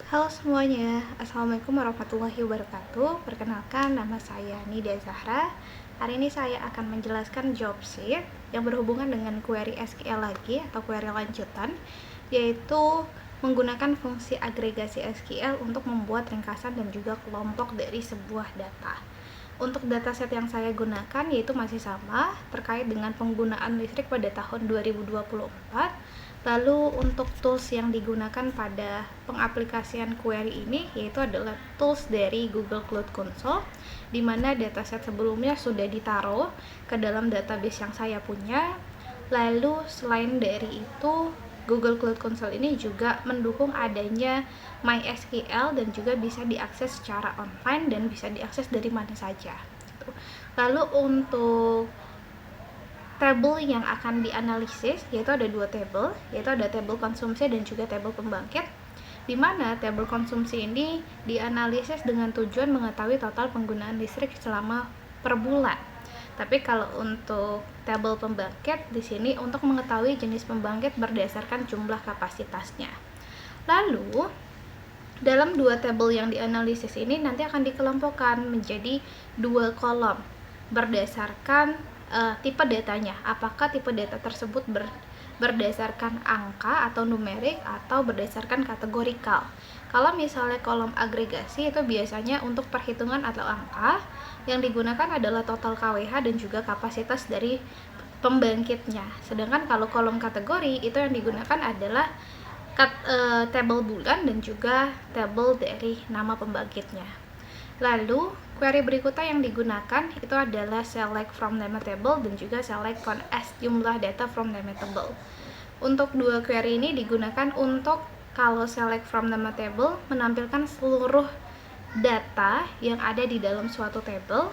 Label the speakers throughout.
Speaker 1: Halo semuanya, Assalamualaikum warahmatullahi wabarakatuh. Perkenalkan, nama saya Nida Zahra. Hari ini saya akan menjelaskan job sheet yang berhubungan dengan query SQL lagi atau query lanjutan, yaitu menggunakan fungsi agregasi SQL untuk membuat ringkasan dan juga kelompok dari sebuah data. Untuk dataset yang saya gunakan yaitu masih sama terkait dengan penggunaan listrik pada tahun 2024. Lalu untuk tools yang digunakan pada pengaplikasian query ini yaitu adalah tools dari Google Cloud Console, di mana dataset sebelumnya sudah ditaruh ke dalam database yang saya punya. Lalu selain dari itu, Google Cloud Console ini juga mendukung adanya MySQL dan juga bisa diakses secara online dan bisa diakses dari mana saja. Lalu untuk tabel yang akan dianalisis yaitu ada dua tabel, yaitu ada tabel konsumsi dan juga tabel pembangkit, di mana tabel konsumsi ini dianalisis dengan tujuan mengetahui total penggunaan listrik selama per bulan. Tapi kalau untuk tabel pembangkit di sini untuk mengetahui jenis pembangkit berdasarkan jumlah kapasitasnya. Lalu dalam dua tabel yang dianalisis ini nanti akan dikelompokkan menjadi dua kolom berdasarkan tipe datanya. Apakah tipe data tersebut berdasarkan angka atau numerik atau berdasarkan kategorikal. Kalau misalnya kolom agregasi itu biasanya untuk perhitungan atau angka, yang digunakan adalah total KWH dan juga kapasitas dari pembangkitnya. Sedangkan kalau kolom kategori itu yang digunakan adalah tabel bulan dan juga tabel dari nama pembangkitnya. Lalu query berikutnya yang digunakan itu adalah select from name table dan juga select count as jumlah data from name table. Untuk dua query ini digunakan untuk kalau select from name table menampilkan seluruh data yang ada di dalam suatu table.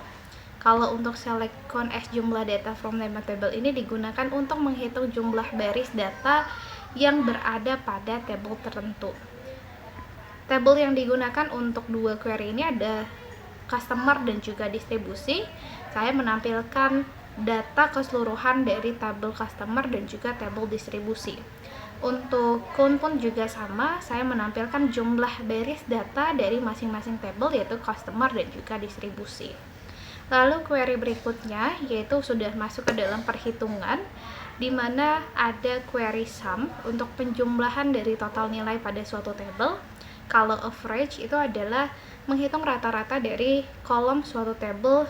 Speaker 1: Kalau untuk select count as jumlah data from name table ini digunakan untuk menghitung jumlah baris data yang berada pada table tertentu. Tabel yang digunakan untuk dua query ini ada customer dan juga distribusi. Saya menampilkan data keseluruhan dari tabel customer dan juga tabel distribusi. Untuk count pun juga sama, saya menampilkan jumlah baris data dari masing-masing tabel yaitu customer dan juga distribusi. Lalu query berikutnya yaitu sudah masuk ke dalam perhitungan, di mana ada query sum untuk penjumlahan dari total nilai pada suatu tabel. Kalau average itu adalah menghitung rata-rata dari kolom suatu tabel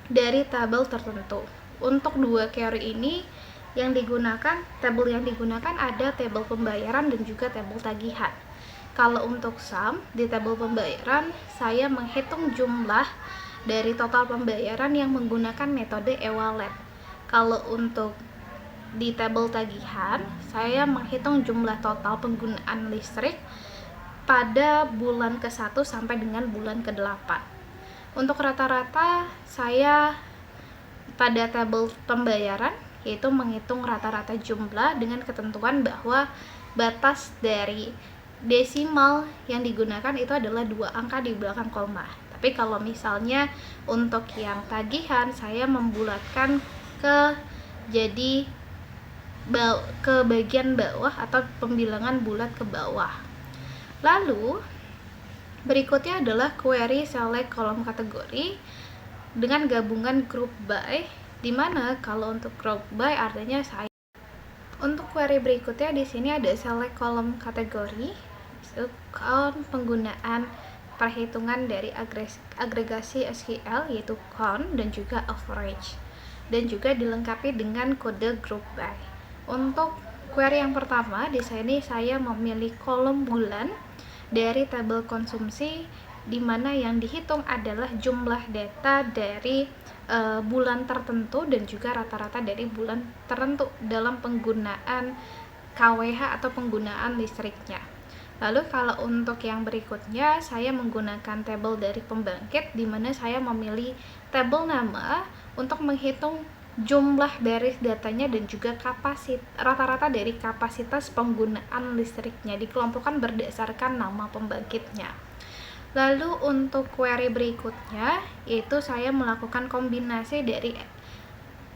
Speaker 1: dari tabel tertentu. Untuk dua query ini yang digunakan, tabel yang digunakan ada tabel pembayaran dan juga tabel tagihan. Kalau untuk sum di tabel pembayaran, saya menghitung jumlah dari total pembayaran yang menggunakan metode e-wallet. Kalau untuk di tabel tagihan, saya menghitung jumlah total penggunaan listrik pada bulan ke-1 sampai dengan bulan ke-8. Untuk rata-rata saya pada tabel pembayaran yaitu menghitung rata-rata jumlah dengan ketentuan bahwa batas dari desimal yang digunakan itu adalah 2 angka di belakang koma. Tapi kalau misalnya untuk yang tagihan saya membulatkan ke bagian bawah atau pembilangan bulat ke bawah. Lalu berikutnya adalah query select kolom kategori dengan gabungan group by, di mana kalau untuk group by artinya saya untuk query berikutnya di sini ada select kolom kategori count penggunaan perhitungan dari agregasi SQL yaitu count dan juga average, dan juga dilengkapi dengan kode group by. Untuk query yang pertama di sini saya memilih kolom bulan dari tabel konsumsi, di mana yang dihitung adalah jumlah data dari bulan tertentu dan juga rata-rata dari bulan tertentu dalam penggunaan KWH atau penggunaan listriknya. Lalu kalau untuk yang berikutnya saya menggunakan tabel dari pembangkit, di mana saya memilih tabel nama untuk menghitung jumlah baris datanya dan juga rata-rata dari kapasitas penggunaan listriknya dikelompokkan berdasarkan nama pembangkitnya. Lalu untuk query berikutnya yaitu saya melakukan kombinasi dari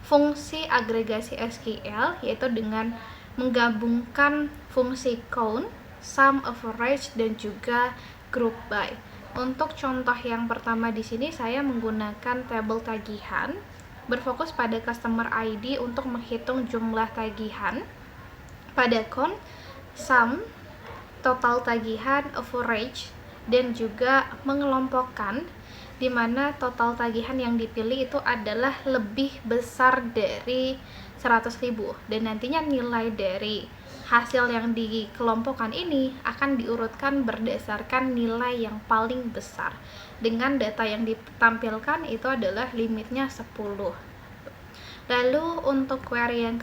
Speaker 1: fungsi agregasi SQL yaitu dengan menggabungkan fungsi count sum, average, dan juga group by. Untuk contoh yang pertama di sini saya menggunakan tabel tagihan, berfokus pada customer ID untuk menghitung jumlah tagihan, pada count, sum, total tagihan, average, dan juga mengelompokkan di mana total tagihan yang dipilih itu adalah lebih besar dari 100.000, dan nantinya nilai dari hasil yang dikelompokkan ini akan diurutkan berdasarkan nilai yang paling besar, dengan data yang ditampilkan itu adalah limitnya 10. Lalu untuk query yang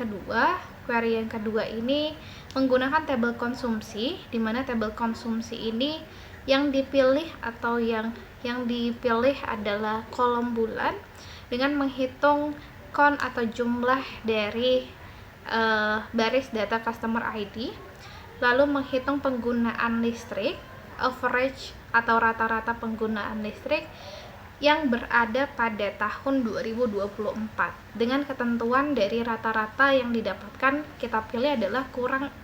Speaker 1: kedua ini menggunakan tabel konsumsi, di mana tabel konsumsi ini yang dipilih adalah kolom bulan dengan menghitung count atau jumlah dari baris data customer ID, lalu menghitung penggunaan listrik, average atau rata-rata penggunaan listrik yang berada pada tahun 2024, dengan ketentuan dari rata-rata yang didapatkan kita pilih adalah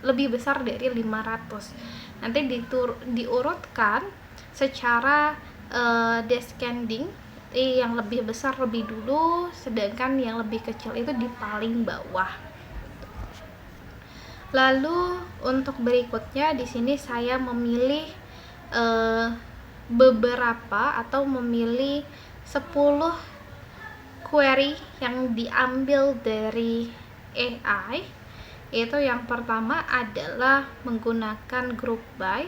Speaker 1: lebih besar dari 500. Nanti diurutkan secara descending, yang lebih besar lebih dulu, sedangkan yang lebih kecil itu di paling bawah. Lalu untuk berikutnya di sini saya memilih memilih 10 query yang diambil dari AI, yaitu yang pertama adalah menggunakan group by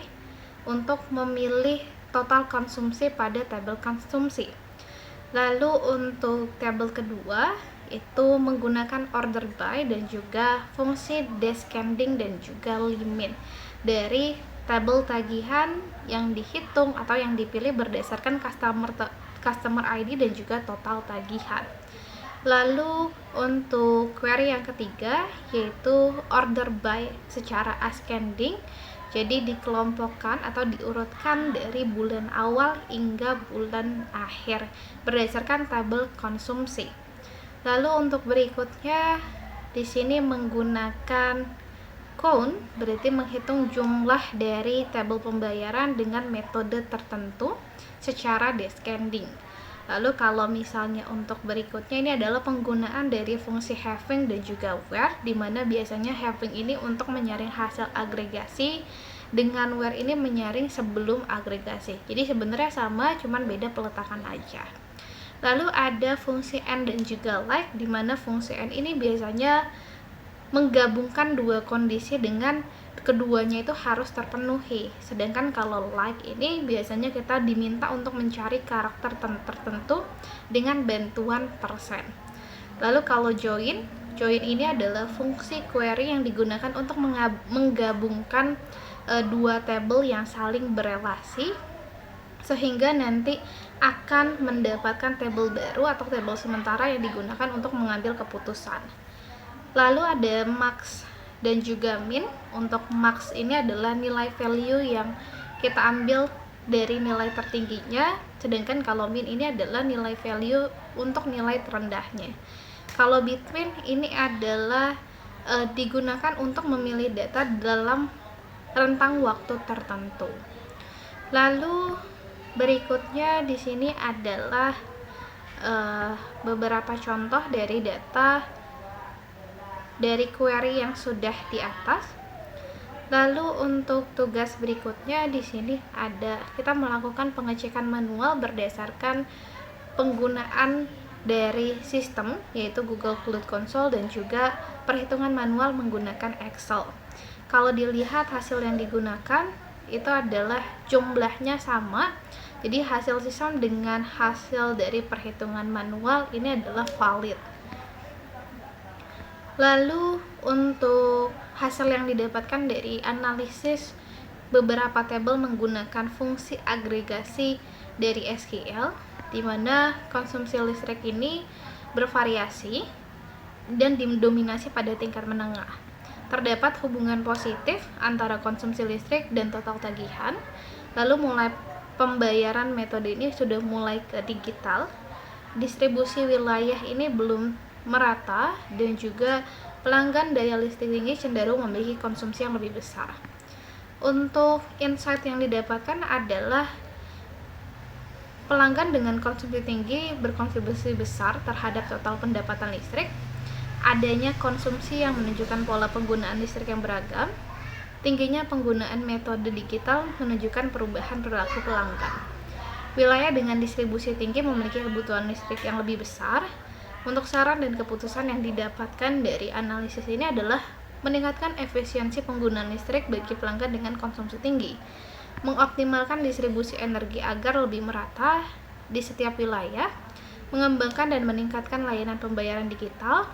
Speaker 1: untuk memilih total konsumsi pada tabel konsumsi. Lalu untuk tabel kedua itu menggunakan order by dan juga fungsi descending dan juga limit dari tabel tagihan yang dihitung atau yang dipilih berdasarkan customer ID dan juga total tagihan. Lalu untuk query yang ketiga yaitu order by secara ascending, jadi dikelompokkan atau diurutkan dari bulan awal hingga bulan akhir berdasarkan tabel konsumsi. Lalu untuk berikutnya di sini menggunakan count, berarti menghitung jumlah dari tabel pembayaran dengan metode tertentu secara descending. Lalu kalau misalnya untuk berikutnya ini adalah penggunaan dari fungsi having dan juga where, di mana biasanya having ini untuk menyaring hasil agregasi, dengan where ini menyaring sebelum agregasi. Jadi sebenarnya sama, cuman beda peletakan aja. Lalu ada fungsi and dan juga like, di mana fungsi and ini biasanya menggabungkan dua kondisi dengan keduanya itu harus terpenuhi. Sedangkan kalau like ini biasanya kita diminta untuk mencari karakter tertentu dengan bantuan persen. Lalu kalau join ini adalah fungsi query yang digunakan untuk menggabungkan dua tabel yang saling berelasi, sehingga nanti akan mendapatkan tabel baru atau tabel sementara yang digunakan untuk mengambil keputusan. Lalu ada max dan juga min. Untuk max ini adalah nilai value yang kita ambil dari nilai tertingginya, sedangkan kalau min ini adalah nilai value untuk nilai terendahnya. Kalau between ini adalah digunakan untuk memilih data dalam rentang waktu tertentu. Lalu berikutnya di sini adalah beberapa contoh dari data dari query yang sudah di atas. Lalu untuk tugas berikutnya di sini ada kita melakukan pengecekan manual berdasarkan penggunaan dari sistem yaitu Google Cloud Console dan juga perhitungan manual menggunakan Excel. Kalau dilihat hasil yang digunakan itu adalah jumlahnya sama. Jadi hasil sistem dengan hasil dari perhitungan manual ini adalah valid. Lalu untuk hasil yang didapatkan dari analisis beberapa tabel menggunakan fungsi agregasi dari SQL, di mana konsumsi listrik ini bervariasi dan didominasi pada tingkat menengah. Terdapat hubungan positif antara konsumsi listrik dan total tagihan. Lalu mulai pembayaran metode ini sudah mulai ke digital. Distribusi wilayah ini belum merata dan juga pelanggan daya listrik tinggi cenderung memiliki konsumsi yang lebih besar. Untuk insight yang didapatkan adalah pelanggan dengan konsumsi tinggi berkontribusi besar terhadap total pendapatan listrik, adanya konsumsi yang menunjukkan pola penggunaan listrik yang beragam, tingginya penggunaan metode digital menunjukkan perubahan perilaku pelanggan. Wilayah dengan distribusi tinggi memiliki kebutuhan listrik yang lebih besar. Untuk saran dan keputusan yang didapatkan dari analisis ini adalah meningkatkan efisiensi penggunaan listrik bagi pelanggan dengan konsumsi tinggi, mengoptimalkan distribusi energi agar lebih merata di setiap wilayah, mengembangkan dan meningkatkan layanan pembayaran digital,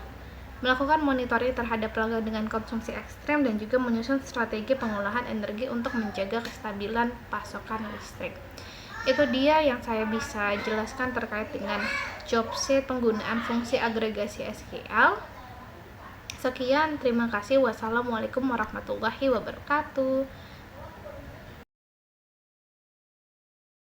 Speaker 1: melakukan monitoring terhadap pelanggan dengan konsumsi ekstrem, dan juga menyusun strategi pengolahan energi untuk menjaga kestabilan pasokan listrik. Itu dia yang saya bisa jelaskan terkait dengan job sheet penggunaan fungsi agregasi SQL. Sekian, terima kasih. Wassalamualaikum warahmatullahi wabarakatuh.